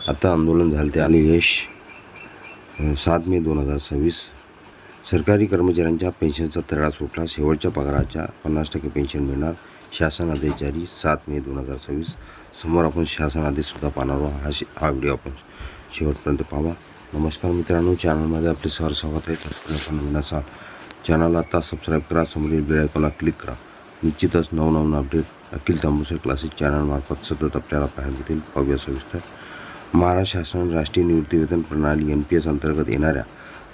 आता आंदोलन झाले आणि यश 7 मे 2026 सरकारी कर्मचाऱ्यांच्या पेन्शनचा तडा सुटला. शेवटच्या पगाराच्या 50% पेन्शन मिळणार. शासन आदेश जारी 7 मे 2026. समोर आपण शासन आदेशसुद्धा पाहणार आहोत. हा व्हिडिओ आपण शेवटपर्यंत पाहा. नमस्कार मित्रांनो, चॅनलमध्ये आपले सहर्ष स्वागत आहे. तर आपण नवीन असाल चॅनलला आता सबस्क्राईब करा, समोरील बेल आयकॉनला क्लिक करा. निश्चितच नवनवीन अपडेट अखिल तांबुसर क्लासेस चॅनलमार्फत सतत आपल्याला पाहायला मिळतील. पाहूया सविस्तर. महाराष्ट्र शासनाने राष्ट्रीय निवृत्तीवेतन प्रणाली NPS अंतर्गत येणाऱ्या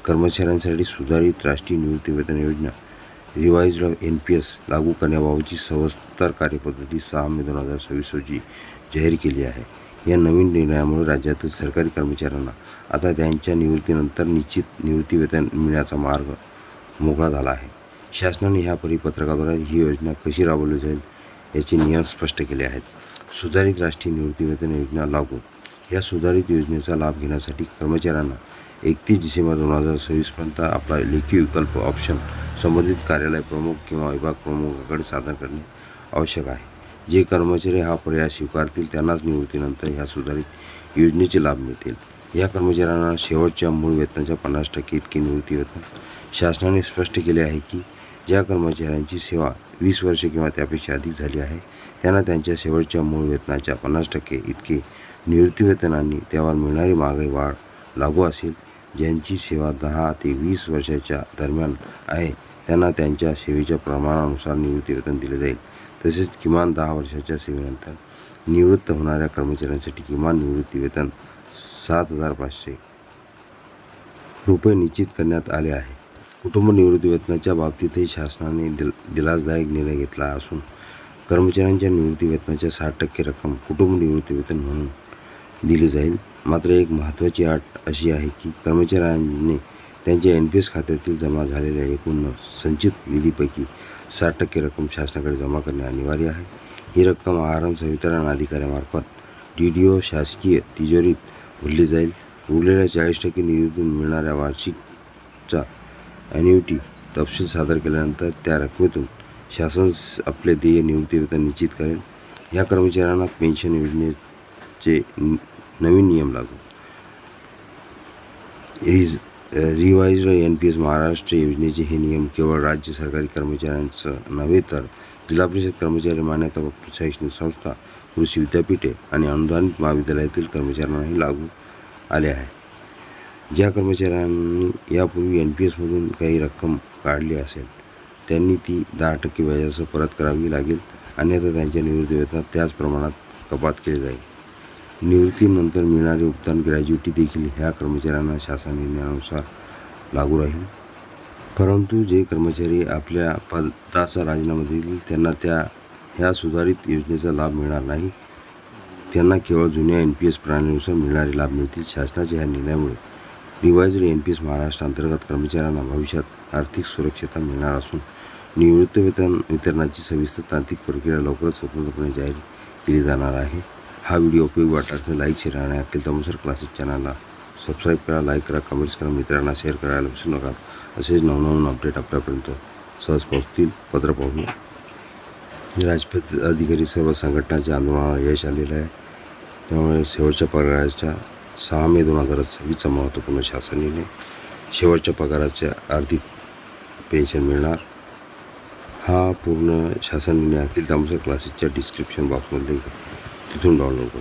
कर्मचाऱ्यांसाठी सुधारित राष्ट्रीय निवृत्तीवेतन योजना रिवाइज्ड NPS लागू करण्याबाबतची सविस्तर कार्यपद्धती 6 मे 2026 रोजी जाहीर केली आहे. या नवीन निर्णयामुळे राज्यातील सरकारी कर्मचाऱ्यांना आता त्यांच्या निवृत्तीनंतर निश्चित निवृत्तीवेतन मिळण्याचा मार्ग मोकळा झाला आहे. शासनाने ह्या परिपत्रकाद्वारे ही योजना कशी राबवली जाईल याचे नियम स्पष्ट केले आहेत. सुधारित राष्ट्रीय निवृत्तीवेतन योजना लागू. या सुधारित योजनेचा लाभ घेण्यासाठी कर्मचाऱ्यांना 31 डिसेंबर 2026 पर्यंत आपला लेखी विकल्प ऑप्शन संबंधित कार्यालय प्रमुख किंवा विभाग प्रमुखाकडे सादर करणे आवश्यक आहे. जे कर्मचारी हा पर्याय स्वीकारतील त्यांनाच निवृत्तीनंतर ह्या सुधारित योजनेचे लाभ मिळतील. या कर्मचाऱ्यांना शेवटच्या मूळ वेतनाच्या 50% इतके निवृत्तीवेतन. शासनाने स्पष्ट केले आहे की ज्या कर्मचाऱ्यांची सेवा 20 वर्षे किंवा त्यापेक्षा अधिक झाली आहे त्यांना त्यांच्या शेवटच्या मूळ वेतनाच्या 50% इतके निवृत्तीवेतन आणि त्यावर मिळणारी महागाई वाढ लागू असेल. ज्यांची सेवा 10 ते 20 वर्षाच्या दरम्यान आहे त्यांना त्यांच्या सेवेच्या प्रमाणानुसार निवृत्तीवेतन दिले जाईल. तसेच किमान 10 वर्षाच्या सेवेनंतर निवृत्त होणाऱ्या कर्मचाऱ्यांसाठी किमान निवृत्तीवेतन 7,500 रुपये निश्चित करण्यात आले आहे. कुटुंब निवृत्तीवेतनाच्या बाबतीतही शासनाने दिलासदायक निर्णय घेतला असून कर्मचाऱ्यांच्या निवृत्तीवेतनाच्या 60% रक्कम कुटुंब निवृत्तीवेतन म्हणून दिली जाईल. मात्र एक महत्त्वाची अट अशी आहे की कर्मचाऱ्यांनी त्यांच्या NPS खात्यातील जमा झालेल्या एकूण संचित निधीपैकी 60% रक्कम शासनाकडे जमा करणे अनिवार्य आहे. ही रक्कम आहार वितरण अधिकाऱ्यामार्फत DDO शासकीय तिजोरीत भरली जाईल. उरलेल्या 40% निधीतून मिळणाऱ्या वार्षिकचा ॲन्युइटी तपशील सादर केल्यानंतर त्या रकमेतून शासन आपले देय निवृत्तीवेतन निश्चित करेल. या कर्मचाऱ्यांना पेन्शन योजनेचे नवीन नियम लागू. रिवाइज्ड NPS महाराष्ट्र योजनेचे हे नियम केवळ राज्य सरकारी कर्मचाऱ्यांचं नव्हे तर जिल्हा परिषद कर्मचारी मान्यताप्राप्त शैक्षणिक संस्था, कृषी विद्यापीठे आणि अनुदानित महाविद्यालयातील कर्मचाऱ्यांनाही लागू आले आहे. ज्या कर्मचाऱ्यांनी यापूर्वी NPSमधून काही रक्कम काढली असेल त्यांनी ती 10% व्याजासह परत करावी लागेल. अन्यथा त्यांच्या निवृत्तीवेतनात त्याच प्रमाणात कपात केली जाईल. निवृत्तीनंतर मिळणारे उपदान ग्रॅज्युइटी देखील ह्या कर्मचाऱ्यांना शासन निर्णयानुसार लागू राहील. परंतु जे कर्मचारी आपल्या पदाचा राजीनामा देतील त्यांना ह्या सुधारित योजनेचा लाभ मिळणार नाही. त्यांना केवळ जुन्या NPS प्रणालीनुसार मिळणारे लाभ मिळतील. शासनाच्या ह्या निर्णयामुळे रिवाइज्ड NPS महाराष्ट्र अंतर्गत कर्मचाऱ्यांना भविष्यात आर्थिक सुरक्षितता मिळणार असून निवृत्तीवेतन वितरणाची सविस्तर तांत्रिक प्रक्रिया लवकरच स्वतंत्रपणे जाहीर केली जाणार आहे. हा व्हिडिओ उपयोगी वाटला तर लाईक, शेअर आणि अखिल तांबुसर क्लासेस चॅनलला सबस्क्राईब करा, लाईक करा, कमेंट्स करा, मित्रांना शेअर करायला विसरू नका. असेच नवनवीन अपडेट आपल्यापर्यंत सहज पोहोचतील. पत्र पाहूया. राजपत्रित अधिकारी सर्व संघटनांच्या आंदोलनाला यश आलेलं आहे. त्यामुळे शेवटच्या पगाराच्या 6 मे 2026चा महत्त्वपूर्ण शासन निर्णय. शेवटच्या पगाराच्या अर्धी पेन्शन मिळणार. हा पूर्ण शासन निर्णय अखिल तांबुसर क्लासेसच्या डिस्क्रिप्शन बॉक्समध्ये तिथून डाउनलोड करू.